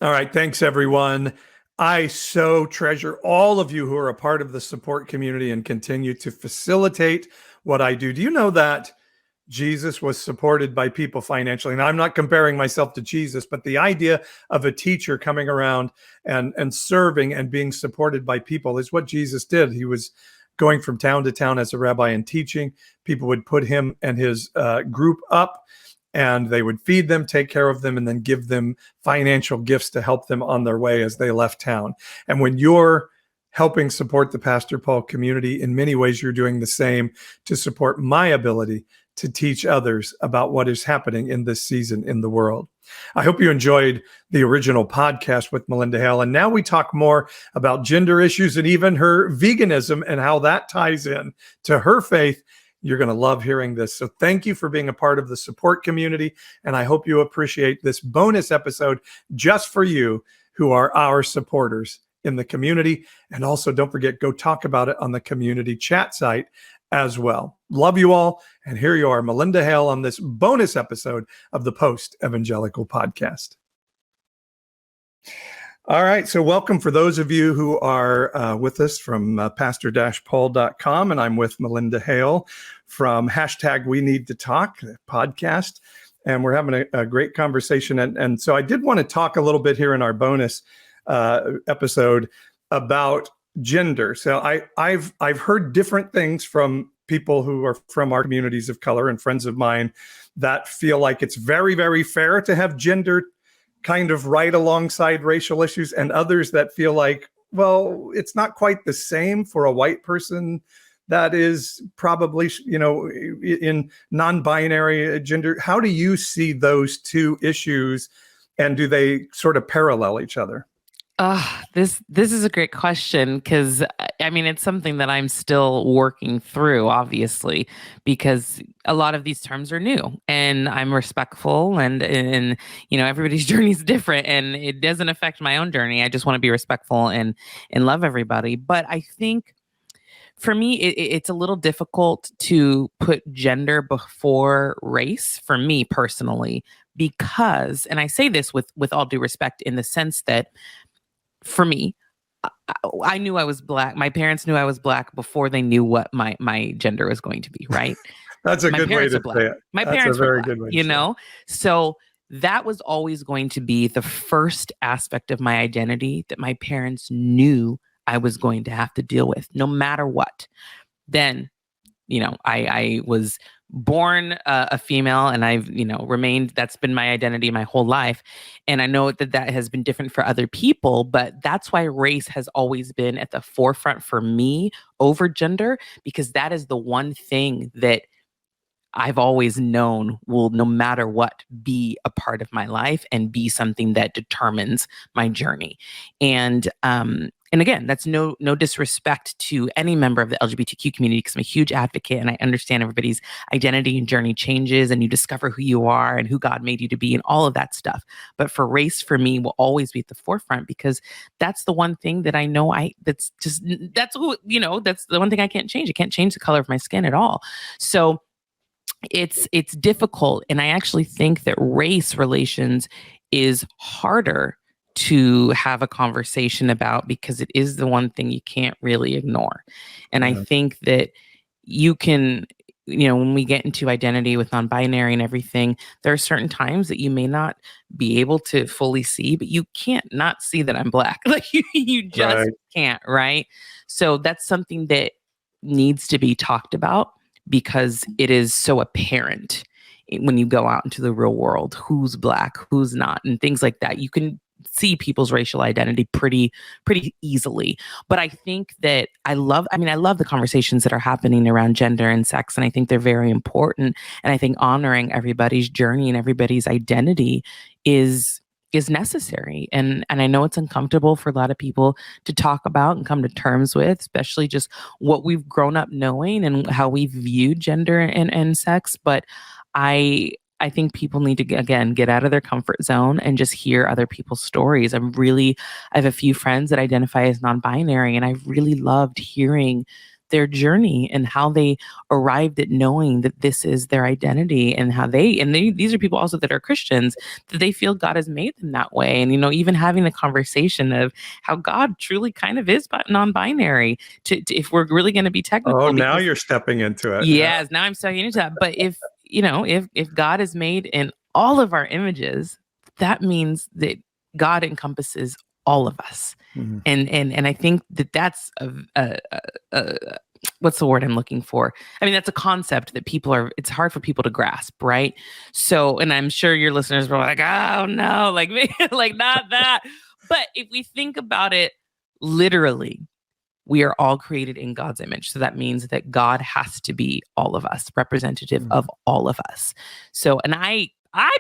All right. Thanks, everyone. I so treasure all of you who are a part of the support community and continue to facilitate what I do. Do you know that Jesus was supported by people financially? Now, I'm not comparing myself to Jesus, but the idea of a teacher coming around and serving and being supported by people is what Jesus did. He was going from town to town as a rabbi and teaching. People would put him and his group up, and they would feed them, take care of them, and then give them financial gifts to help them on their way as they left town. And when you're helping support the Pastor Paul community, in many ways, you're doing the same to support my ability to teach others about what is happening in this season in the world. I hope you enjoyed the original podcast with Malynda Hale. And now we talk more about gender issues and even her veganism and how that ties in to her faith. You're going to love hearing this. So thank you for being a part of the support community. And I hope you appreciate this bonus episode just for you who are our supporters in the community. And also don't forget, go talk about it on the community chat site as well. Love you all. And here you are, Malynda Hale, on this bonus episode of the Post Evangelical podcast. All right. So welcome for those of you who are with us from pastor-paul.com. And I'm with Malynda Hale from #WeNeedToTalk podcast. And we're having a great conversation. And so I did want to talk a little bit here in our bonus episode about gender. So I've heard different things from people who are from our communities of color and friends of mine that feel like it's very, very fair to have gender kind of right alongside racial issues, and others that feel like, well, it's not quite the same for a white person that is probably, in non-binary gender. How do you see those two issues, and do they sort of parallel each other? This is a great question, because I mean, it's something that I'm still working through, obviously, because a lot of these terms are new, and I'm respectful, and everybody's journey is different, and it doesn't affect my own journey. I just want to be respectful and love everybody. But I think for me, it's a little difficult to put gender before race for me personally, because, and I say this with all due respect, in the sense that for me, I knew I was Black. My parents knew I was Black before they knew what my gender was going to be, right? That's a good way to say it. My parents were Black, So that was always going to be the first aspect of my identity that my parents knew I was going to have to deal with, no matter what. Then, I was born a female, and I've, remained, that's been my identity my whole life. And I know that has been different for other people, but that's why race has always been at the forefront for me over gender, because that is the one thing that I've always known will, no matter what, be a part of my life and be something that determines my journey. And again, that's no disrespect to any member of the LGBTQ community, because I'm a huge advocate and I understand everybody's identity and journey changes, and you discover who you are and who God made you to be and all of that stuff. But for race, for me, will always be at the forefront, because that's the one thing that I know that's the one thing I can't change. I can't change the color of my skin at all. So it's difficult. And I actually think that race relations is harder to have a conversation about, because it is the one thing you can't really ignore. And I think that you can, when we get into identity with non-binary and everything, there are certain times that you may not be able to fully see, but you can't not see that I'm Black. Like you just can't, right? So that's something that needs to be talked about, because it is so apparent when you go out into the real world, who's Black, who's not, and things like that. You can see people's racial identity pretty easily. But I think that I love the conversations that are happening around gender and sex, and I think they're very important. And I think honoring everybody's journey and everybody's identity is necessary. And I know it's uncomfortable for a lot of people to talk about and come to terms with, especially just what we've grown up knowing and how we view gender and sex. But I think people need to, again, get out of their comfort zone and just hear other people's stories. I have a few friends that identify as non-binary, and I've really loved hearing their journey and how they arrived at knowing that this is their identity, and how these are people also that are Christians, that they feel God has made them that way. And, even having the conversation of how God truly kind of is non-binary, to if we're really going to be technical. Oh, now you're stepping into it. Yes, now I'm stepping into that. But if God is made in all of our images, that means that God encompasses all of us. Mm-hmm. And I think that's what's the word I'm looking for? I mean, that's a concept that it's hard for people to grasp, right? So, and I'm sure your listeners were like, oh no, like not that. But if we think about it literally, we are all created in God's image. So that means that God has to be all of us, representative of all of us. So, and I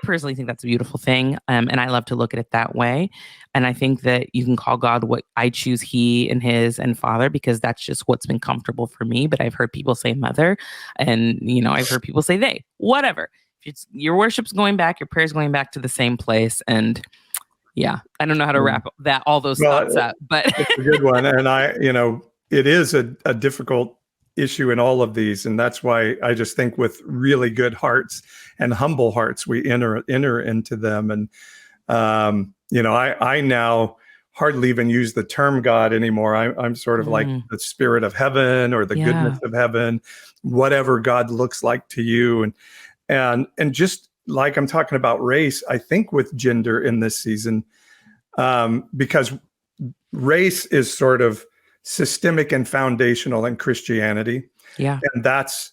personally think that's a beautiful thing. And I love to look at it that way. And I think that you can call God what I choose, he and his and father, because that's just what's been comfortable for me. But I've heard people say mother, and, I've heard people say they, whatever. Your worship's going back, your prayer's going back to the same place. And yeah, I don't know how to wrap all those thoughts up, but it's a good one. And it is a difficult issue in all of these. And that's why I just think with really good hearts and humble hearts, we enter into them. And, I now hardly even use the term God anymore. I'm sort of like the spirit of heaven, or the goodness of heaven, whatever God looks like to you. And just like I'm talking about race, I think with gender in this season, because race is sort of systemic and foundational in Christianity. Yeah. And that's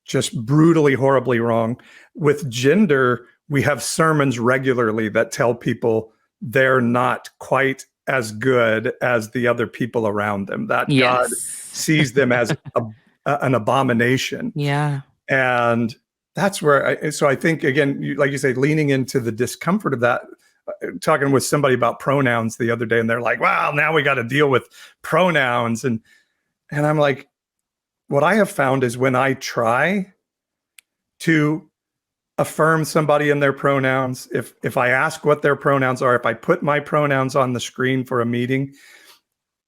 just brutally, horribly wrong. With gender, we have sermons regularly that tell people they're not quite as good as the other people around them, that God sees them as an abomination. Yeah. And that's where I think, again, like you say, leaning into the discomfort of that. Talking with somebody about pronouns the other day, and they're like, wow, now we got to deal with pronouns. And I'm like, what I have found is when I try to affirm somebody in their pronouns, if I ask what their pronouns are, if I put my pronouns on the screen for a meeting,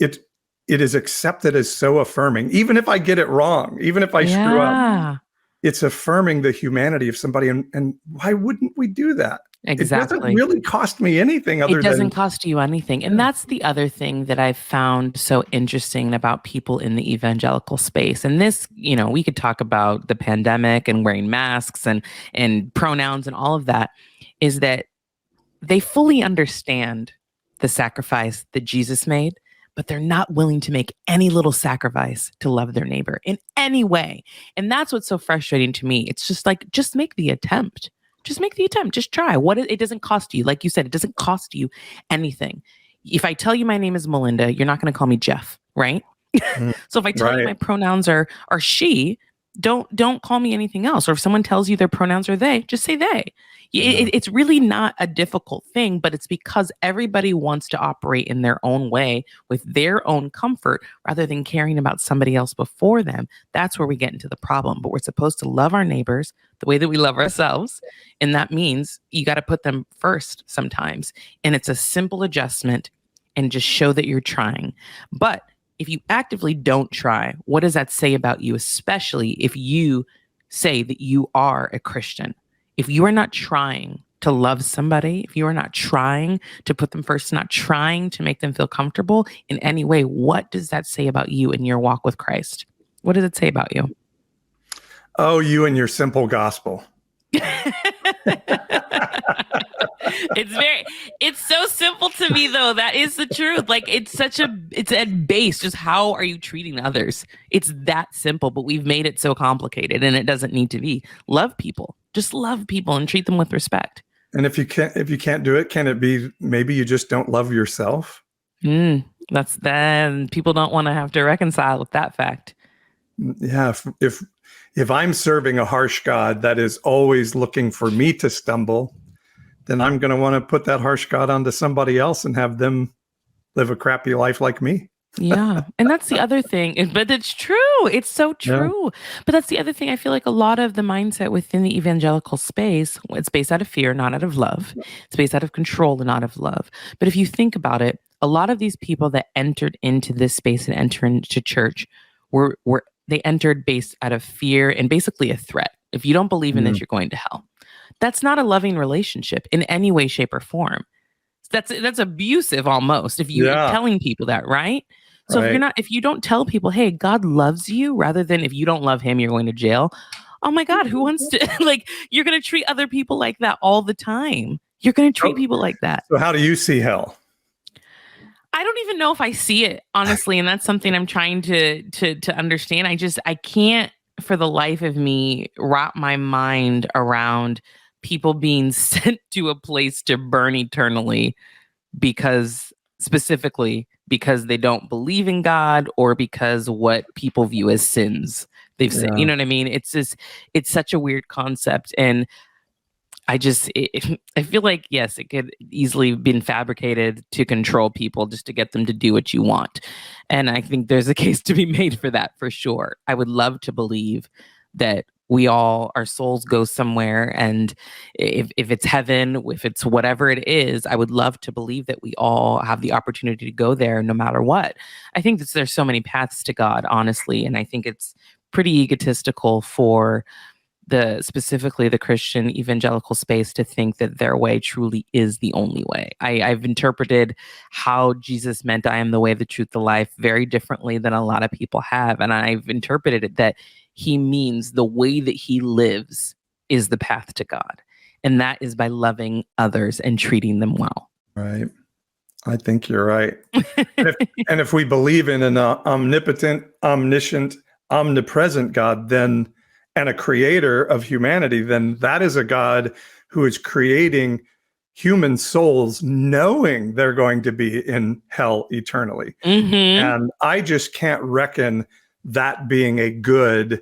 it is accepted as so affirming. Even if I get it wrong, even if I screw up, it's affirming the humanity of somebody. And why wouldn't we do that? Exactly. It doesn't really cost me anything other than... It doesn't cost you anything. And that's the other thing that I've found so interesting about people in the evangelical space. And this, we could talk about the pandemic and wearing masks and pronouns and all of that, is that they fully understand the sacrifice that Jesus made, but they're not willing to make any little sacrifice to love their neighbor in any way. And that's what's so frustrating to me. It's just like, just make the attempt. Just make the attempt. Just try. It doesn't cost you. Like you said, it doesn't cost you anything. If I tell you my name is Malynda, you're not going to call me Jeff, right? So if I tell you my pronouns are she, don't call me anything else. Or if someone tells you their pronouns are they, just say they. It's really not a difficult thing, but it's because everybody wants to operate in their own way with their own comfort rather than caring about somebody else before them. That's where we get into the problem. But we're supposed to love our neighbors the way that we love ourselves. And that means you got to put them first sometimes. And it's a simple adjustment, and just show that you're trying. But if you actively don't try, what does that say about you, especially if you say that you are a Christian? If you are not trying to love somebody, if you are not trying to put them first, not trying to make them feel comfortable in any way, what does that say about you in your walk with Christ? What does it say about you? Oh, you and your simple gospel. It's so simple to me, though. That is the truth. Like, it's at base, just how are you treating others? It's that simple, but we've made it so complicated, and it doesn't need to be. Love people. Just love people and treat them with respect. And if you can't do it, can it be maybe you just don't love yourself? That's then people don't want to have to reconcile with that fact. Yeah, if I'm serving a harsh God that is always looking for me to stumble, then I'm going to want to put that harsh God onto somebody else and have them live a crappy life like me. Yeah. And that's the other thing. But it's true. It's so true. Yeah. But that's the other thing. I feel like a lot of the mindset within the evangelical space, it's based out of fear, not out of love. It's based out of control and not of love. But if you think about it, a lot of these people that entered into this space and enter into church they entered based out of fear and basically a threat. If you don't believe in this, you're going to hell. That's not a loving relationship in any way, shape, or form. That's abusive almost if you're telling people that, right? So if you don't tell people, hey, God loves you, rather than if you don't love him, you're going to jail. Oh my God, who wants to you're going to treat other people like that all the time. You're going to treat people like that. So how do you see hell? I don't even know if I see it, honestly. And that's something I'm trying to understand. I can't for the life of me wrap my mind around people being sent to a place to burn eternally specifically because they don't believe in God or because what people view as sins they've said. You know what I mean? It's such a weird concept. And I feel like, yes, it could easily been fabricated to control people just to get them to do what you want. And I think there's a case to be made for that, for sure. I would love to believe that our souls go somewhere. And if it's heaven, if it's whatever it is, I would love to believe that we all have the opportunity to go there no matter what. I think that there's so many paths to God, honestly. And I think it's pretty egotistical for specifically the Christian evangelical space to think that their way truly is the only way. I've interpreted how Jesus meant I am the way, the truth, the life very differently than a lot of people have. And I've interpreted it that he means the way that he lives is the path to God. And that is by loving others and treating them well. Right. I think you're right. and if we believe in an omnipotent, omniscient, omnipresent God, then and a creator of humanity, then that is a God who is creating human souls knowing they're going to be in hell eternally. And I just can't reckon that being a good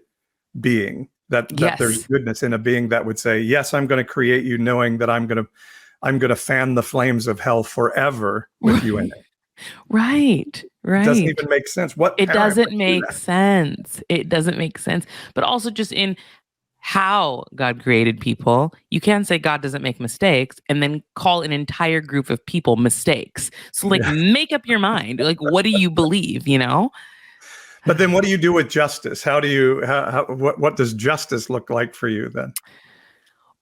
being, that there's goodness in a being that would say, yes, I'm going to create you knowing that I'm going to fan the flames of hell forever with you in it. Right. It doesn't even make sense. It doesn't make sense. It doesn't make sense. But also just in how God created people, you can't say God doesn't make mistakes and then call an entire group of people mistakes. So make up your mind. What do you believe, But then what do you do with justice? What does justice look like for you then?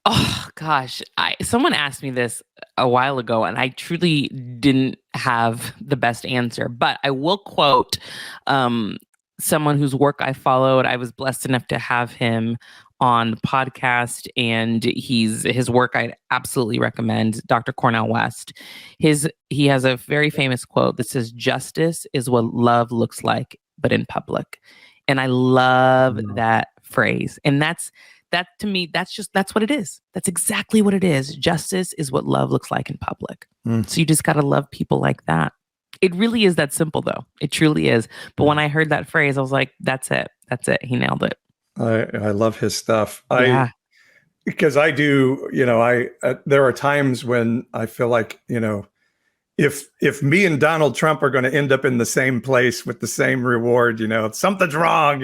Oh gosh, someone asked me this a while ago and I truly didn't have the best answer, but I will quote someone whose work I followed. I was blessed enough to have him on the podcast, and his work I absolutely recommend. Dr. Cornel West. He has a very famous quote that says, "Justice is what love looks like, but in public." And I love that phrase. And that to me, that's what it is. That's exactly what it is. Justice is what love looks like in public. So you just got to love people like that. It really is that simple, though. It truly is. But when I heard that phrase, I was like, that's it. That's it. He nailed it. I love his stuff. Because I do, there are times when I feel like, if me and Donald Trump are going to end up in the same place with the same reward, something's wrong,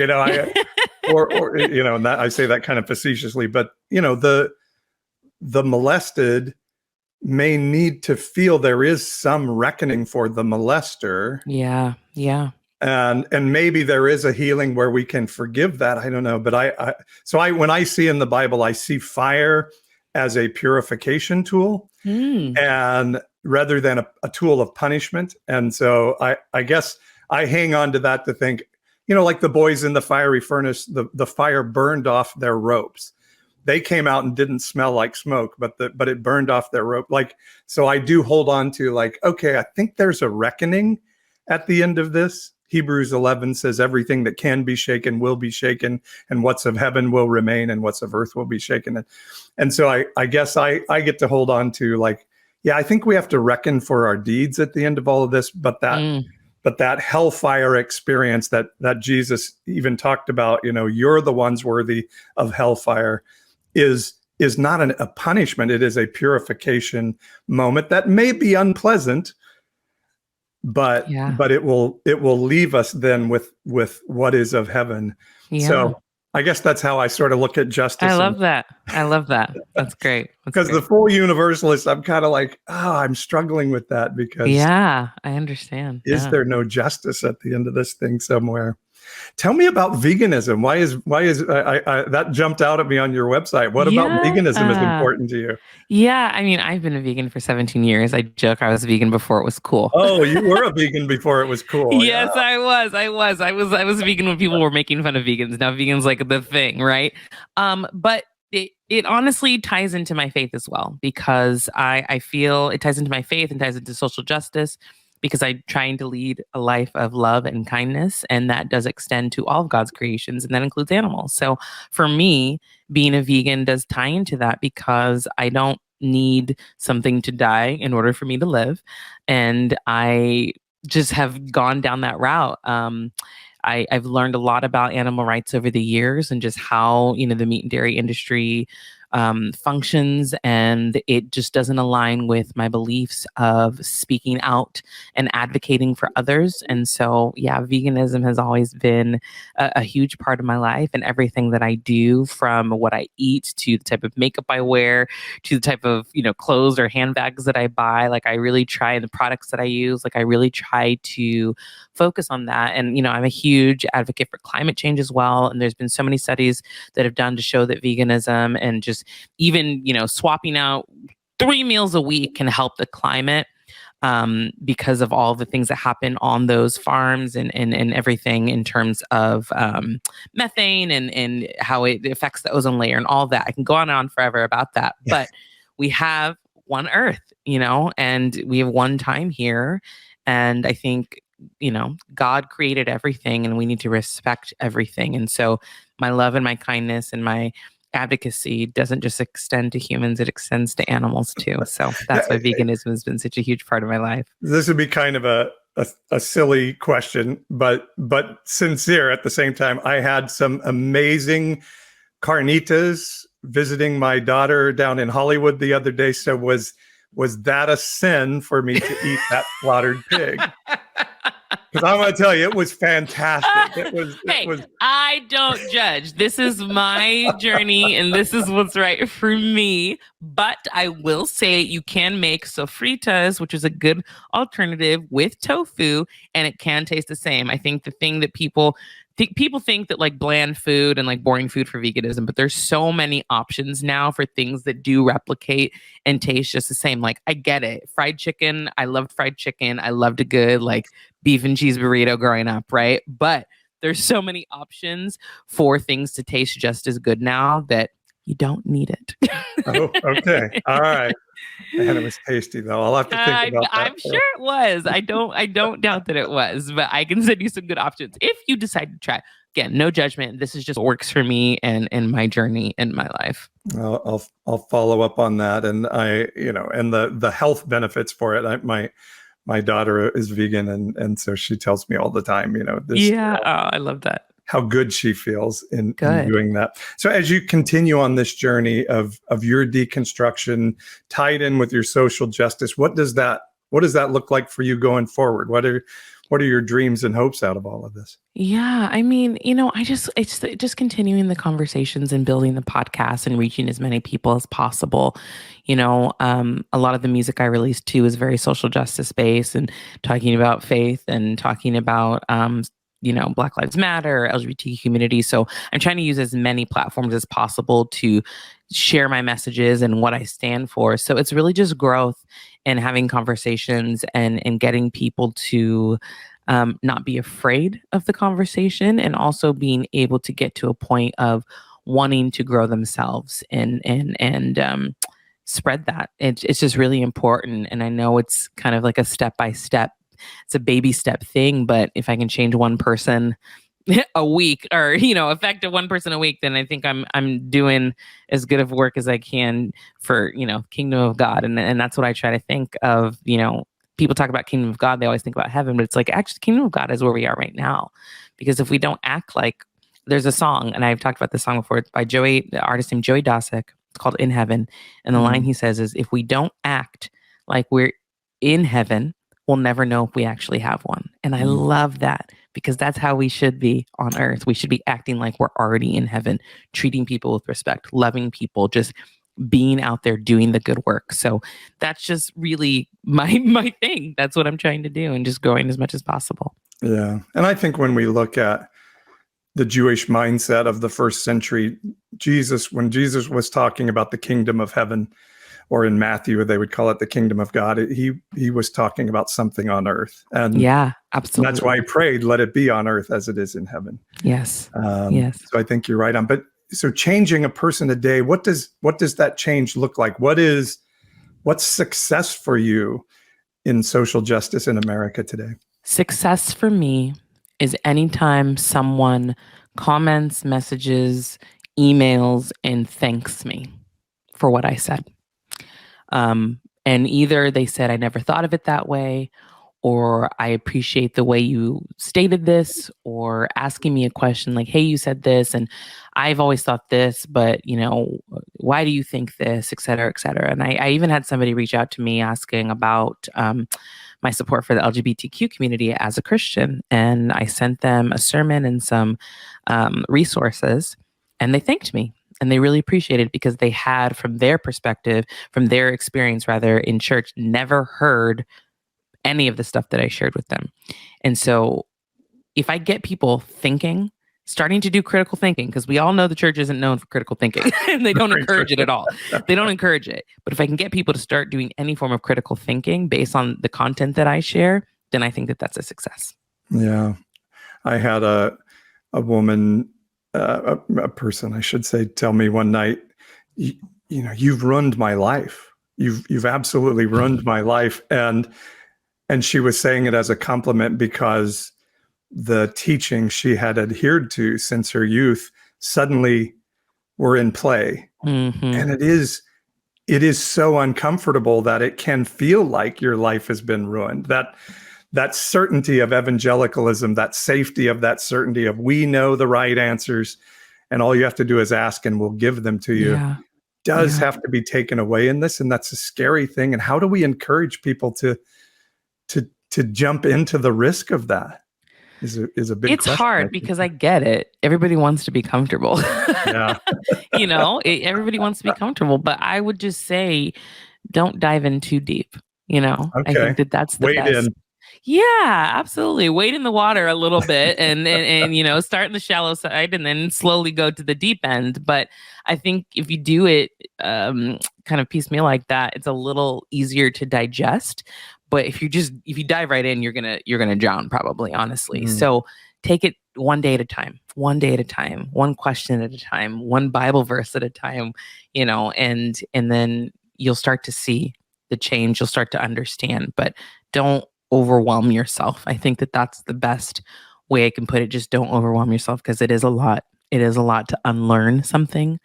or and that, I say that kind of facetiously, but the molested may need to feel there is some reckoning for the molester. Yeah. And maybe there is a healing where we can forgive that. I don't know, but when I see in the Bible, I see fire as a purification tool, and rather than a tool of punishment. And so I guess I hang on to that to think, like the boys in the fiery furnace, the fire burned off their ropes. They came out and didn't smell like smoke, but it burned off their rope. So I do hold on to okay, I think there's a reckoning at the end of this. Hebrews 11 says everything that can be shaken will be shaken, and what's of heaven will remain, and what's of earth will be shaken. And so I guess I get to hold on to I think we have to reckon for our deeds at the end of all of this, but that hellfire experience that Jesus even talked about, you're the ones worthy of hellfire, is not a punishment. It is a purification moment that may be unpleasant, but it will leave us then with what is of heaven. Yeah. So I guess that's how I sort of look at justice. I love that. That's great. Because the full universalist, I'm kind of I'm struggling with that because I understand. Is there no justice at the end of this thing somewhere? Tell me about veganism. Why is that jumped out at me on your website? What about veganism is important to you? Yeah, I mean, I've been a vegan for 17 years. I joke I was vegan before it was cool. Oh, you were a vegan before it was cool. Yes, Yeah. I was vegan when people were making fun of vegans. Now vegan's like the thing, right? But it honestly ties into my faith as well, because I feel it ties into my faith and ties into social justice, because I'm trying to lead a life of love and kindness. And that does extend to all of God's creations, and that includes animals. So for me, being a vegan does tie into that, because I don't need something to die in order for me to live. And I just have gone down that route. I've learned a lot about animal rights over the years, and just how, the meat and dairy industry functions, and it just doesn't align with my beliefs of speaking out and advocating for others. And so, yeah, veganism has always been a huge part of my life, and everything that I do, from what I eat to the type of makeup I wear to the type of clothes or handbags that I buy. Like, I really try, the products that I use, like, I really try to focus on that. And I'm a huge advocate for climate change as well, and there's been so many studies that have done to show that veganism, and just even swapping out 3 meals a week, can help the climate, because of all the things that happen on those farms, and everything in terms of methane, and how it affects the ozone layer and all that. I can go on and on forever about that. But we have one Earth, and we have one time here. And I think, God created everything, and we need to respect everything. And so my love and my kindness and my advocacy doesn't just extend to humans, it extends to animals too. So that's why veganism has been such a huge part of my life. This would be kind of a silly question, but sincere at the same time. I had some amazing carnitas visiting my daughter down in Hollywood the other day. So was that a sin for me to eat that slaughtered pig? Because I'm going to tell you, it was fantastic. I don't judge. This is my journey, and this is what's right for me. But I will say, you can make sofritas, which is a good alternative, with tofu, and it can taste the same. I think the thing that people think that, like, bland food and, like, boring food for veganism, but there's so many options now for things that do replicate and taste just the same. Like, I get it. Fried chicken. I loved fried chicken. I loved a good, like, beef and cheese burrito growing up, right? But there's so many options for things to taste just as good now that you don't need it. Oh, okay. All right. And it was tasty, though. I'll have to think about that. I'm sure it was. I don't doubt that it was, but I can send you some good options if you decide to try. Again, no judgment. This is just what works for me and my journey in my life. I'll follow up on that, and and the health benefits for it. My daughter is vegan, and so she tells me all the time, I love that. How good she feels in doing that. So as you continue on this journey of your deconstruction tied in with your social justice, what does that look like for you going forward? What are your dreams and hopes out of all of this? Yeah, I mean, it's just continuing the conversations and building the podcast and reaching as many people as possible. A lot of the music I released too is very social justice based, and talking about faith, and talking about Black Lives Matter, LGBT community. So I'm trying to use as many platforms as possible to share my messages and what I stand for. So it's really just growth and having conversations, and getting people to not be afraid of the conversation, and also being able to get to a point of wanting to grow themselves and spread that. It's just really important. And I know it's kind of like a step-by-step, it's a baby step thing, but if I can change one person a week, or affect one person a week, then I think I'm doing as good of work as I can for kingdom of God. And that's what I try to think of. People talk about kingdom of God, they always think about heaven, but it's like, actually, kingdom of God is where we are right now. Because if we don't act like, there's a song, and I've talked about this song before, it's by the artist named Joey Dosick. It's called In Heaven, and the line he says is, if we don't act like we're in heaven, we'll never know if we actually have one. And I love that, because that's how we should be on earth. We should be acting like we're already in heaven, treating people with respect, loving people, just being out there doing the good work. So that's just really my thing. That's what I'm trying to do, and just growing as much as possible. Yeah. And I think when we look at the Jewish mindset of the first century. When Jesus was talking about the kingdom of heaven, or in Matthew, they would call it the kingdom of God, he was talking about something on earth. And yeah, absolutely. And that's why he prayed, let it be on earth as it is in heaven. Yes. Yes. So I think you're right on. But so changing a person a day, what does that change look like? What's success for you in social justice in America today? Success for me is anytime someone comments, messages, emails, and thanks me for what I said. And either they said, I never thought of it that way, or I appreciate the way you stated this, or asking me a question like, hey, you said this, and I've always thought this, but, why do you think this, et cetera, et cetera. And I even had somebody reach out to me asking about my support for the LGBTQ community as a Christian. And I sent them a sermon and some resources, and they thanked me. And they really appreciated it because they had, from their perspective, from their experience rather in church, never heard any of the stuff that I shared with them. And so if I get people starting to do critical thinking, because we all know the church isn't known for critical thinking and they don't encourage it at all. They don't encourage it. But if I can get people to start doing any form of critical thinking based on the content that I share, then I think that that's a success. Yeah. I had a woman, a person, I should say, tell me one night, you've ruined my life. You've absolutely ruined my life. And she was saying it as a compliment because the teaching she had adhered to since her youth suddenly were in play. Mm-hmm. And it is so uncomfortable that it can feel like your life has been ruined. That certainty of evangelicalism, that safety of that certainty of we know the right answers and all you have to do is ask and we'll give them to you, does have to be taken away in this. And that's a scary thing. And how do we encourage people to jump into the risk of that? Is a big It's question, hard because I get it. Everybody wants to be comfortable. Yeah. Everybody wants to be comfortable. But I would just say, don't dive in too deep. Okay. I think that's the best. In. Yeah, absolutely. Wade in the water a little bit and start in the shallow side and then slowly go to the deep end. But I think if you do it kind of piecemeal like that, it's a little easier to digest. But if you dive right in, you're gonna drown probably, honestly. So take it one day at a time, one question at a time, one Bible verse at a time, and then you'll start to see the change. You'll start to understand, but don't overwhelm yourself. I think that that's the best way I can put it. Just don't overwhelm yourself because it is a lot. It is a lot to unlearn something.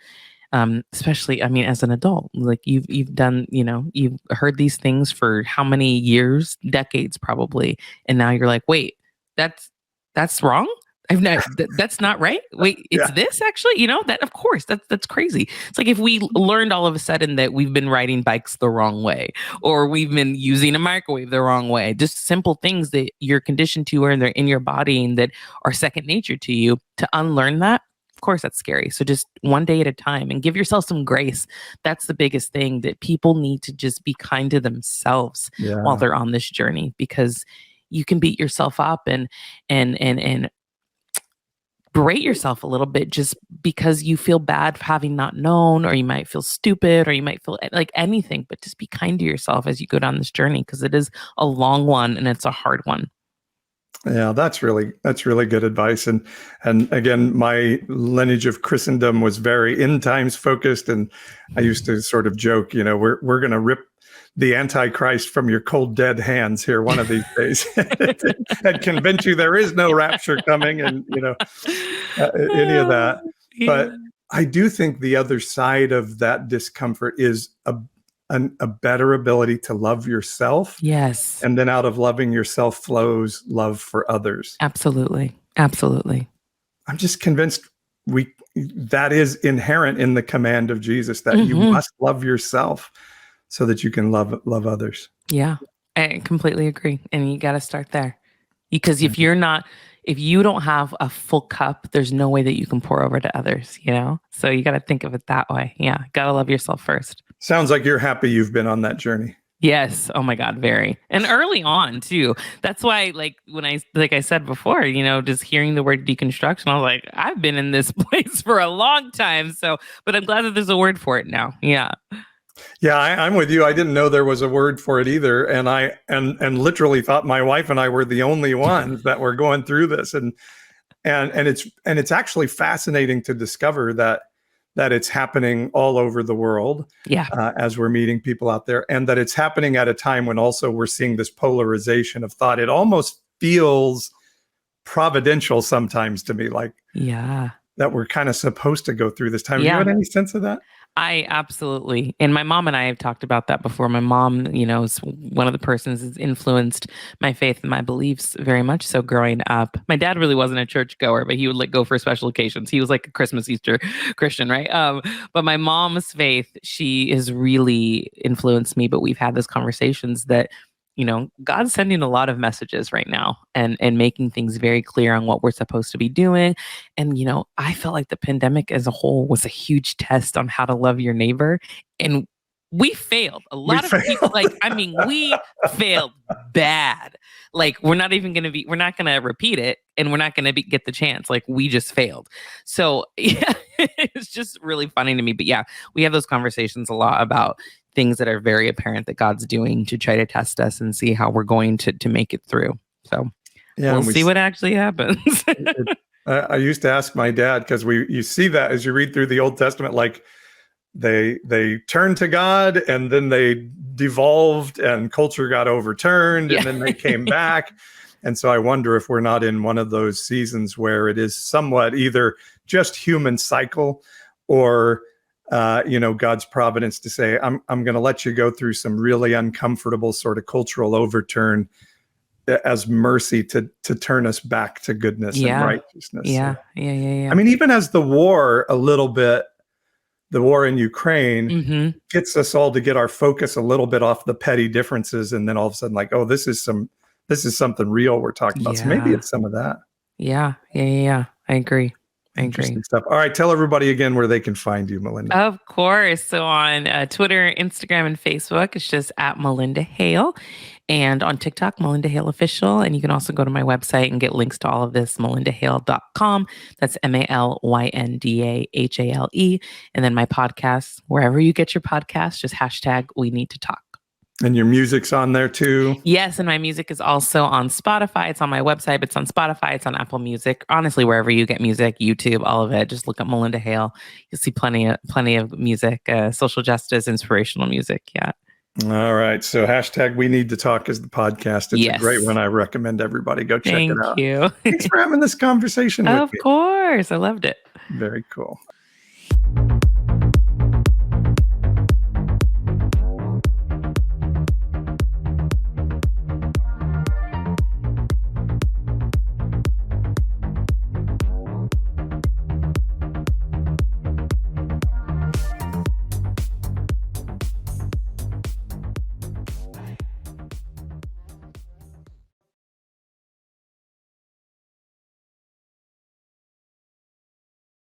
Especially, as an adult, like you've done, you've heard these things for how many years, decades probably. And now you're like, wait, that's wrong. That's not right. Wait, it's this actually, that of course that's crazy. It's like if we learned all of a sudden that we've been riding bikes the wrong way, or we've been using a microwave the wrong way, just simple things that you're conditioned to or they're in your body and that are second nature to you, to unlearn that. Of course, that's scary. So just one day at a time and give yourself some grace. That's the biggest thing, that people need to just be kind to themselves while they're on this journey, because you can beat yourself up and berate yourself a little bit just because you feel bad for having not known, or you might feel stupid, or you might feel like anything, but just be kind to yourself as you go down this journey, because it is a long one and it's a hard one. Yeah, that's really good advice. And again, my lineage of Christendom was very end times focused. And I used to sort of joke, we're going to rip the Antichrist from your cold, dead hands here one of these days and convince you there is no rapture coming and, any of that. Yeah. But I do think the other side of that discomfort is a better ability to love yourself. Yes. And then out of loving yourself flows love for others. Absolutely. Absolutely. I'm just convinced that is inherent in the command of Jesus, that you must love yourself so that you can love others. Yeah, I completely agree. And you got to start there, because if you don't have a full cup, there's no way that you can pour over to others, So you got to think of it that way. Yeah. Got to love yourself first. Sounds like you're happy you've been on that journey. Yes. Oh my God, very. And early on too. That's why, like I said before, just hearing the word deconstruction, I was like, I've been in this place for a long time. So, but I'm glad that there's a word for it now. Yeah. Yeah, I'm with you. I didn't know there was a word for it either, and I literally thought my wife and I were the only ones that were going through this, and it's actually fascinating to discover that it's happening all over the world. Yeah. As we're meeting people out there, and that it's happening at a time when also we're seeing this polarization of thought. It almost feels providential sometimes to me, like that we're kind of supposed to go through this time. Yeah. Have you had any sense of that? I absolutely. And my mom and I have talked about that before. My mom, is one of the persons that's influenced my faith and my beliefs very much so growing up. My dad really wasn't a church goer, but he would go for special occasions. He was like a Christmas, Easter Christian, right? But my mom's faith, she has really influenced me. But we've had these conversations that, God's sending a lot of messages right now and making things very clear on what we're supposed to be doing. And, I felt like the pandemic as a whole was a huge test on how to love your neighbor. And we failed. A lot of people, we failed bad. We're not going to repeat it, and we're not going to get the chance. We just failed. So yeah, it's just really funny to me. But yeah, we have those conversations a lot about things that are very apparent that God's doing to try to test us and see how we're going to make it through. So we'll see what actually happens. I used to ask my dad, because you see that as you read through the Old Testament, like they turned to God and then they devolved and culture got overturned and then they came back. And so I wonder if we're not in one of those seasons where it is somewhat either just human cycle or God's providence to say, I'm going to let you go through some really uncomfortable sort of cultural overturn as mercy to turn us back to goodness and righteousness. Yeah. I mean, even as the war in Ukraine gets us all to get our focus a little bit off the petty differences, and then all of a sudden, this is something real we're talking about. So maybe it's some of that. Yeah. I agree. Interesting stuff. All right, tell everybody again where they can find you, Malynda. Of course. So on Twitter, Instagram, and Facebook, it's just at Malynda Hale. And on TikTok, Malynda Hale Official. And you can also go to my website and get links to all of this, malindahale.com. That's MALYNDAHALE. And then my podcast, wherever you get your podcast, just hashtag We Need to Talk. And your music's on there too? Yes, and my music is also on Spotify. It's on my website, but it's on Spotify. It's on Apple Music. Honestly, wherever you get music, YouTube, all of it. Just look up Malynda Hale. You'll see plenty of music, social justice, inspirational music. Yeah. All right. So hashtag We Need to Talk is the podcast. It's a great one. I recommend everybody go check it out. Thank you. Thanks for having this conversation with me. Of course. I loved it. Very cool.